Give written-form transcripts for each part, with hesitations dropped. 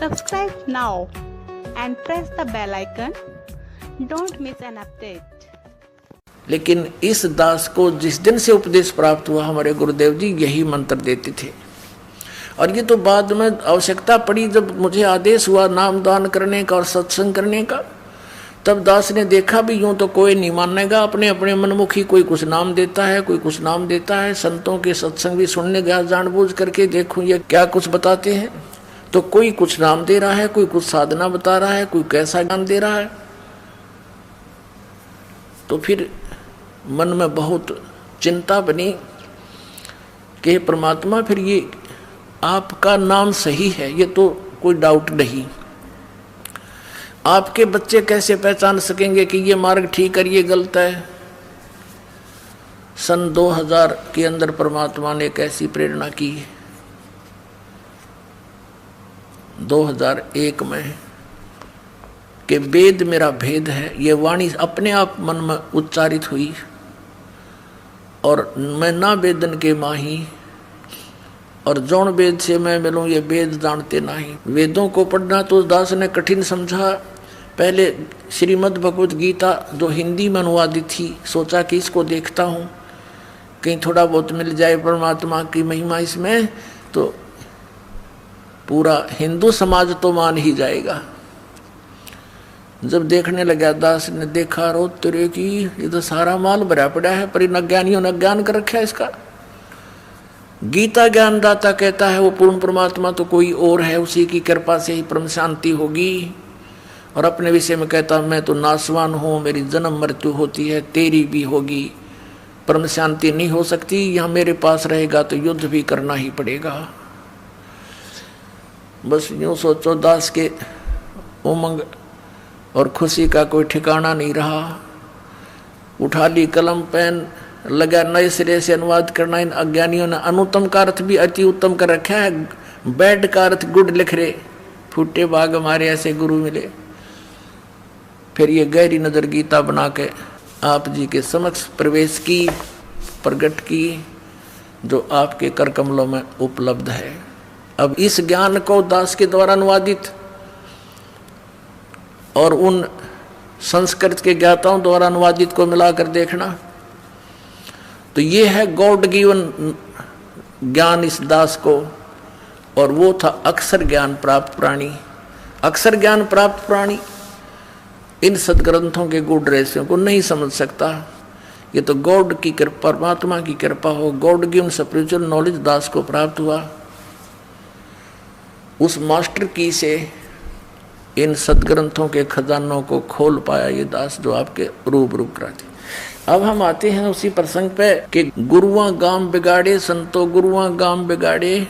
Subscribe now and press the bell icon. Don't miss an update. लेकिन इस दास को जिस दिन से उपदेश प्राप्त हुआ हमारे गुरुदेव जी यही मंत्र देते थे। और ये तो बाद में आवश्यकता पड़ी जब मुझे आदेश हुआ नाम दान करने का और सत्संग करने का, तब दास ने देखा भी यूं तो कोई नहीं मानेगा, अपने अपने मनमुखी कोई कुछ नाम देता है, कोई कुछ नाम देता है। संतों के सत्संग भी सुनने गया जानबूझ करके, देखूं ये क्या कुछ बताते हैं। तो कोई कुछ नाम दे रहा है, कोई कुछ साधना बता रहा है, कोई कैसा ज्ञान दे रहा है। तो फिर मन में बहुत चिंता बनी कि परमात्मा फिर ये आपका नाम सही है, ये तो कोई डाउट नहीं। आपके बच्चे कैसे पहचान सकेंगे कि ये मार्ग ठीक है ये गलत है। सन 2000 के अंदर परमात्मा ने एक ऐसी प्रेरणा की, 2001 में, कि वेद मेरा भेद है। ये वाणी अपने आप मन में उच्चारित हुई और मैं ना वेदन के माही और जौन वेद से मैं मिलूं ये वेद जानते नहीं। वेदों को पढ़ना तो दास ने कठिन समझा। पहले श्रीमद् भगवत गीता जो हिंदी में अनुवादित थी, सोचा कि इसको देखता हूँ कहीं थोड़ा बहुत मिल जाए परमात्मा की महिमा इसमें, तो पूरा हिंदू समाज तो मान ही जाएगा। जब देखने लगा दास ने देखा रो तेरे की ये तो सारा माल भरा पड़ा है, पर इन अज्ञानियों ने अज्ञान कर रखा है इसका। गीता ज्ञानदाता कहता है वो पूर्ण परमात्मा तो कोई और है, उसी की कृपा से ही परम शांति होगी। और अपने विषय में कहता मैं तो नासवान हूँ, मेरी जन्म मृत्यु होती है, तेरी भी होगी, परम शांति नहीं हो सकती। यहाँ मेरे पास रहेगा तो युद्ध भी करना ही पड़ेगा। बस यूँ सोचो दास के उमंग और खुशी का कोई ठिकाना नहीं रहा। उठा ली कलम पेन, लगा नए सिरे से अनुवाद करना। इन अज्ञानियों ने अनुत्तम का अर्थ भी अति उत्तम कर रखा है, बैड का अर्थ गुड लिख रहे। फूटे बाग हमारे ऐसे गुरु मिले। फिर ये गहरी नजर गीता बना के आप जी के समक्ष प्रवेश की, प्रकट की, जो आपके कर कमलों में उपलब्ध है। अब इस ज्ञान को दास के द्वारा अनुवादित और उन संस्कृत के ज्ञाताओं द्वारा अनुवादित को मिलाकर देखना, तो ये है गॉड गिवन ज्ञान इस दास को। और वो था अक्षर ज्ञान प्राप्त प्राणी। अक्षर ज्ञान प्राप्त प्राणी इन सदग्रंथों के गूढ़ रहस्यों को नहीं समझ सकता। ये तो गॉड की कृपा, परमात्मा की कृपा हो, गॉड गिवन स्पिरिचुअल नॉलेज दास को प्राप्त हुआ। उस मास्टर की से इन सदग्रंथों के खजानों को खोल पाया ये दास, जो आपके रूबरू कराते। अब हम आते हैं उसी प्रसंग पे कि गुरुआ गाम बिगाड़े संतो गुरुआ गाम बिगाड़े,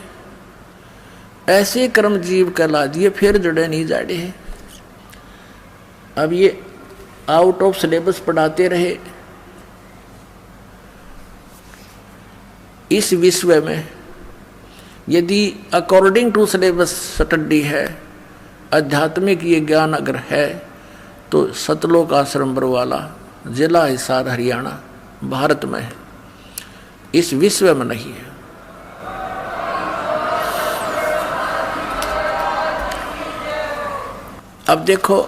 ऐसे कर्म जीव कहला दिए फिर जड़े नहीं जाड़े। अब ये आउट ऑफ सिलेबस पढ़ाते रहे। इस विश्व में यदि अकॉर्डिंग टू सिलेबस स्टडी है, आध्यात्मिक ये ज्ञान अगर है, तो सतलोक आश्रम बरवाला, जिला हिसार हरियाणा, भारत में है, इस विश्व में नहीं है। अब देखो,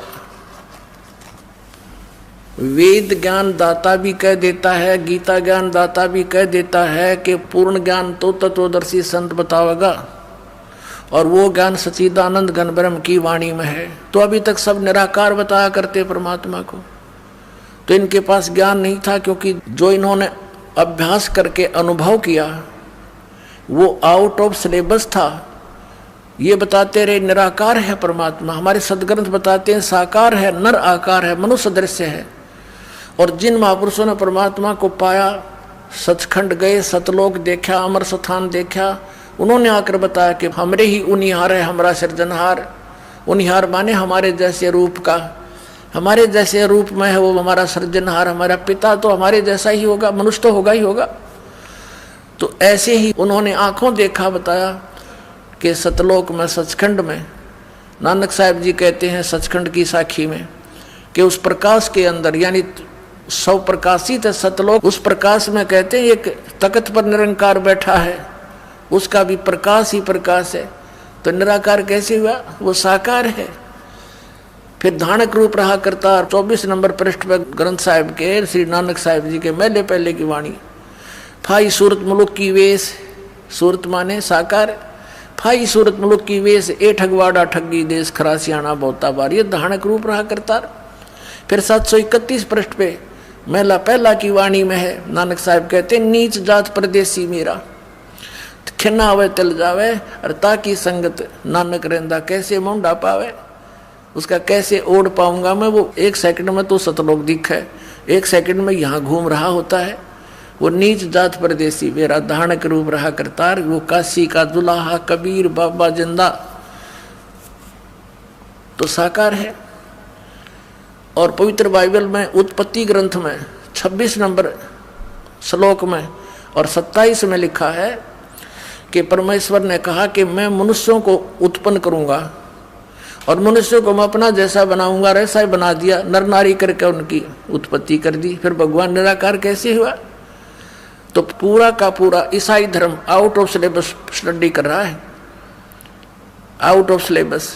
वेद ज्ञान दाता भी कह देता है, गीता ज्ञान दाता भी कह देता है कि पूर्ण ज्ञान तो तत्वदर्शी संत बतावेगा, और वो ज्ञान सच्चिदानंद घन ब्रह्म की वाणी में है। तो अभी तक सब निराकार बताया करते परमात्मा को, तो इनके पास ज्ञान नहीं था, क्योंकि जो इन्होंने अभ्यास करके अनुभव किया वो आउट ऑफ सिलेबस था। ये बताते रहे निराकार है परमात्मा, हमारे सदग्रंथ बताते हैं साकार है, नर आकार है, मनुष्य दृश्य है। और जिन महापुरुषों ने परमात्मा को पाया, सचखंड गए, सतलोक देखा, अमर स्थान देखा, उन्होंने आकर बताया कि हमरे ही उनिहार है हमारा सृजनहार। उनिहार माने हमारे जैसे रूप का, हमारे जैसे रूप में है वो हमारा सृजनहार, हमारा पिता तो हमारे जैसा ही होगा, मनुष्य तो होगा ही होगा। तो ऐसे ही उन्होंने आंखों देखा, बताया कि सतलोक में, सचखंड में, नानक साहब जी कहते हैं सचखंड की साखी में कि उस प्रकाश के अंदर, यानी सौ प्रकाशित है सतलोक, उस प्रकाश में कहते हैं एक तख्त पर निरंकार बैठा है, उसका भी प्रकाश ही प्रकाश है। तो निराकार कैसे हुआ? वो साकार है। फिर धानक रूप रहा करतार 24 नंबर पृष्ठ पर ग्रंथ साहिब के श्री नानक साहिब जी के मेले पहले की वाणी। फाई सूरत मुलुक की वेश, सूरत माने साकार, फाई सूरत मुलुक की वेश, ए ठगवाड़ा ठगी देश खरासियाना बहुता बार, ये धानक रूप रहा करतार। फिर 731 पृष्ठ पे मेला पहला की वाणी में है, नानक साहिब कहते नीच जात परदेसी मेरा, खिना आवे तिल जावे और ताकि संगत नानक रहंदा, कैसे मुंडा पावे, उसका कैसे ओढ़ पाऊंगा मैं। वो 1 सेकंड में तो सतलोक दिख है, 1 सेकंड में यहाँ घूम रहा होता है। वो नीच जात परदेसी मेरा धानक रूप रहा करतार, वो काशी का दुल्हा कबीर बाबा जिंदा तो साकार है। और पवित्र बाइबल में उत्पत्ति ग्रंथ में 26 नंबर श्लोक में और 27 में लिखा है कि परमेश्वर ने कहा कि मैं मनुष्यों को उत्पन्न करूंगा और मनुष्यों को मैं अपना जैसा बनाऊंगा, ऐसा ही बना दिया, नर नारी करके उनकी उत्पत्ति कर दी। फिर भगवान निराकार कैसे हुआ? तो पूरा का पूरा ईसाई धर्म आउट ऑफ सिलेबस स्टडी कर रहा है, आउट ऑफ सिलेबस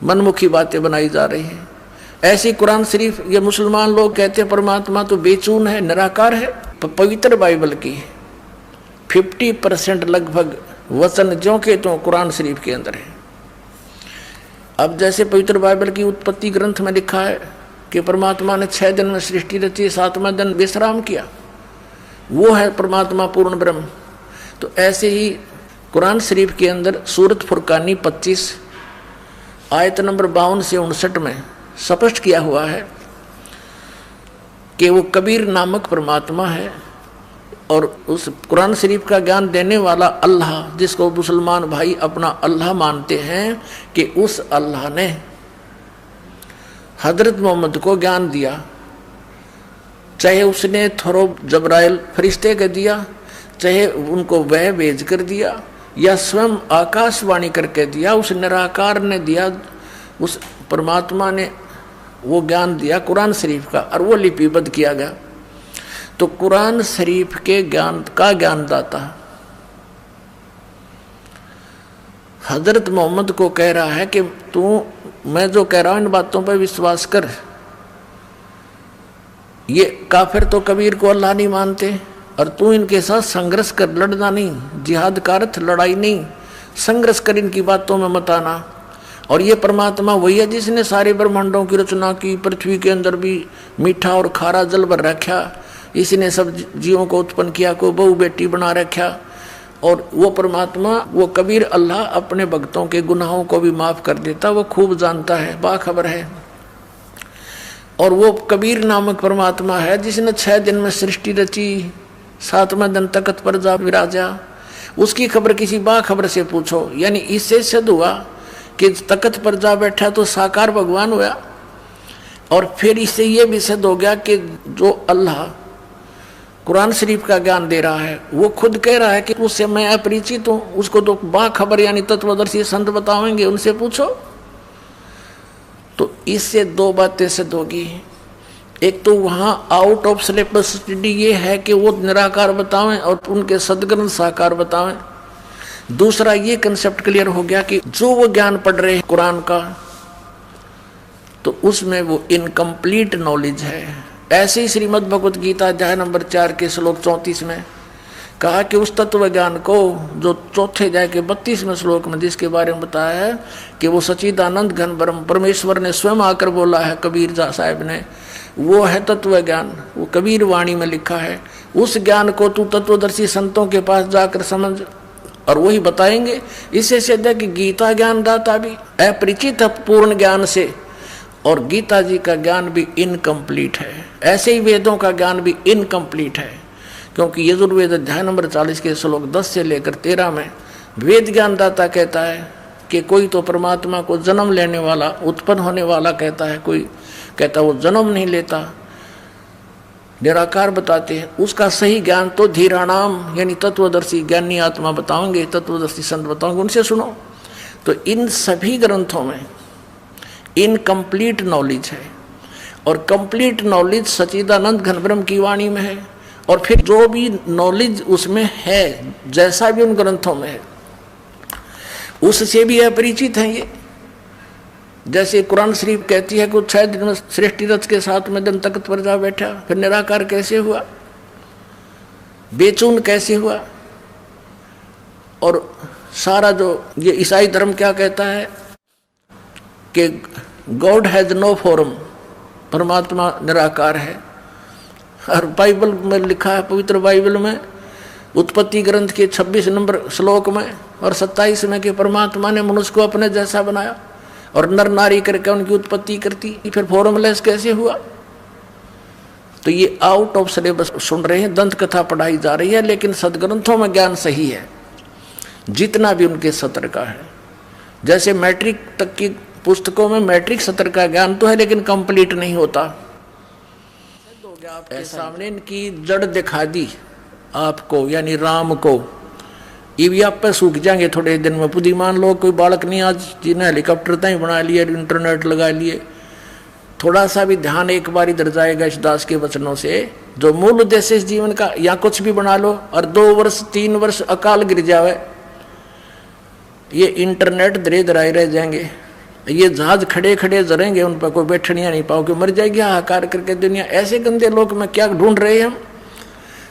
मनमुखी बातें बनाई जा रही हैं। ऐसी कुरान शरीफ ये मुसलमान लोग कहते हैं परमात्मा तो बेचून है, निराकार है। पवित्र बाइबल की 50% लगभग वचन जो के तो कुरान शरीफ के अंदर है। अब जैसे पवित्र बाइबल की उत्पत्ति ग्रंथ में लिखा है कि परमात्मा ने 6 दिन में सृष्टि रची, 7वां दिन विश्राम किया, वो है परमात्मा पूर्ण ब्रह्म। तो ऐसे ही कुरान शरीफ के अंदर सूरत फुरकानी 25 आयत नंबर 52 से 59 में स्पष्ट किया हुआ है कि वो कबीर नामक परमात्मा है। और उस कुरान शरीफ का ज्ञान देने वाला अल्लाह, जिसको मुसलमान भाई अपना अल्लाह मानते हैं, कि उस अल्लाह ने हजरत मोहम्मद को ज्ञान दिया, चाहे उसने थोरो जबराइल फरिश्ते के दिया, चाहे उनको वह भेज कर दिया, या स्वयं आकाशवाणी करके दिया, उस निराकार ने दिया, उस परमात्मा ने वो ज्ञान दिया कुरान शरीफ का, और वो लिपिबद्ध किया गया। तो कुरान शरीफ के ज्ञान का ज्ञानदाता हजरत मोहम्मद को कह रहा है कि तू, मैं जो कह रहा हूं इन बातों पर विश्वास कर। ये काफिर तो कबीर को अल्लाह नहीं मानते, और तू इनके साथ संघर्ष कर, लड़ना नहीं, जिहाद का अर्थ लड़ाई नहीं, संघर्ष कर, इनकी बातों में मत आना। और ये परमात्मा वही है जिसने सारे ब्रह्मांडों की रचना की, पृथ्वी के अंदर भी मीठा और खारा जल भर रखा, इसी सब जीवों को उत्पन्न किया, को बहू बेटी बना रखा। और वो परमात्मा, वो कबीर अल्लाह अपने भक्तों के गुनाहों को भी माफ कर देता, वो खूब जानता है, बाखबर है। और वो कबीर नामक परमात्मा है जिसने 6 दिन में सृष्टि रची, 7वें दिन तख्त पर जा विराजा। उसकी खबर किसी बाखबर से पूछो, यानी इससे सिद्ध हुआ कि तख्त पर जा बैठा तो साकार भगवान हुआ। और फिर इससे ये भी सिद्ध हो गया कि जो अल्लाह कुरान शरीफ का ज्ञान दे रहा है, वो खुद कह रहा है कि उससे मैं अपरिचित हूँ, उसको तो बाखबर यानी तत्वदर्शी संत बताएंगे, उनसे पूछो। तो इससे 2 बातें सिद्ध होगी। एक तो वहाँ आउट ऑफ सिलेबस स्टडी ये है कि वो निराकार बतावें और उनके सदग्रंथ साकार बतावें। दूसरा ये कंसेप्ट क्लियर हो गया कि जो वो ज्ञान पढ़ रहे हैं कुरान का, तो उसमें वो इनकम्प्लीट नॉलेज है। ऐसे ही श्रीमद् भगवत गीता अध्याय नंबर 4 के श्लोक 34 में कहा कि उस तत्व ज्ञान को जो चौथे अध्याय के 32वें श्लोक में जिसके बारे में बताया है कि वो सच्चिदानंद घन ब्रह्म परमेश्वर ने स्वयं आकर बोला है कबीर साहब ने, वो है तत्व ज्ञान, वो कबीर वाणी में लिखा है। उस ज्ञान को तू तत्वदर्शी संतों के पास जाकर समझ, और वही बताएंगे। इससे सिद्ध है कि गीता ज्ञानदाता भी अपरिचित है पूर्ण ज्ञान से, और गीता जी का ज्ञान भी इनकम्प्लीट है। ऐसे ही वेदों का ज्ञान भी इनकम्प्लीट है, क्योंकि यजुर्वेद अध्याय नंबर 40 के श्लोक 10 से लेकर 13 में वेद ज्ञानदाता कहता है कि कोई तो परमात्मा को जन्म लेने वाला, उत्पन्न होने वाला कहता है, कोई कहता वो जन्म नहीं लेता, निराकार बताते हैं। उसका सही ज्ञान तो धीराणाम यानी तत्वदर्शी ज्ञानी आत्मा बताओगे, तत्वदर्शी संत बताओगे, उनसे सुनो। तो इन सभी ग्रंथों में इनकम्प्लीट नॉलेज है, और कंप्लीट नॉलेज सच्चिदानंद घन ब्रह्म की वाणी में है। और फिर जो भी नॉलेज उसमें है, जैसा भी उन ग्रंथों में है, उससे भी अपरिचित हैं ये। जैसे कुरान शरीफ कहती है कि 6 दिन में सृष्टि रच के 7वें दिन तख्त पर जा बैठा, फिर निराकार कैसे हुआ, बेचून कैसे हुआ। और सारा जो ये ईसाई धर्म क्या कहता है कि गॉड हैज नो फॉर्म, परमात्मा निराकार है। और बाइबल में लिखा है, पवित्र बाइबल में उत्पत्ति ग्रंथ के 26 नंबर श्लोक में और 27 में कि परमात्मा ने मनुष्य को अपने जैसा बनाया और नर नारी करके उनकी उत्पत्ति करती, फिर फॉर्मलेस कैसे हुआ। तो ये आउट ऑफ सिलेबस सुन रहे हैं, दंत कथा पढ़ाई जा रही है, लेकिन सदग्रंथों में ज्ञान सही है जितना भी उनके सत्र का है। जैसे मैट्रिक तक की पुस्तकों में मैट्रिक सत्र का ज्ञान तो है लेकिन कंप्लीट नहीं होता। आपके सामने इनकी जड़ दिखा दी आपको, यानी राम को, ये भी आप पे सूख जाएंगे थोड़े दिन में। बुद्धिमान लोग, कोई बालक नहीं आज जिन्हें हेलीकॉप्टर तक बना लिए, इंटरनेट लगा लिए, थोड़ा सा भी ध्यान एक बार इधर जाएगा इस दास के वचनों से। जो मूल उद्देश्य इस जीवन का, या कुछ भी बना लो और 2 वर्ष 3 वर्ष अकाल गिर जावे, ये इंटरनेट धीरे धीरे रह जाएंगे। ये जहाज खड़े खड़े जरेंगे, उन पर कोई बैठनिया नहीं पाओगे, मर जाएगी हाहाकार करके दुनिया। ऐसे गंदे लोग में क्या ढूंढ रहे हैं हम?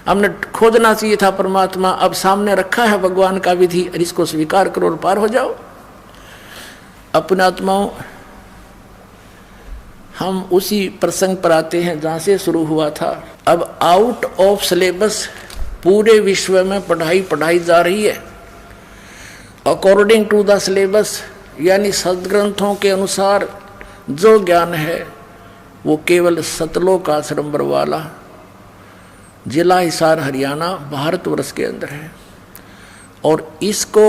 हमने खोजना चाहिए था परमात्मा। अब सामने रखा है भगवान का विधि, इसको स्वीकार करो और पार हो जाओ। अपने आत्माओं, हम उसी प्रसंग पर आते हैं जहाँ से शुरू हुआ था। अब आउट ऑफ सिलेबस पूरे विश्व में पढ़ाई जा रही है अकॉर्डिंग टू द सिलेबस, यानी सदग्रंथों के अनुसार जो ज्ञान है वो केवल सतलोक आश्रम बरवाला, जिला हिसार, हरियाणा, भारतवर्ष के अंदर है। और इसको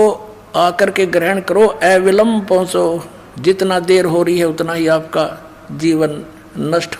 आकर के ग्रहण करो, अविलंब पहुँचो। जितना देर हो रही है उतना ही आपका जीवन नष्ट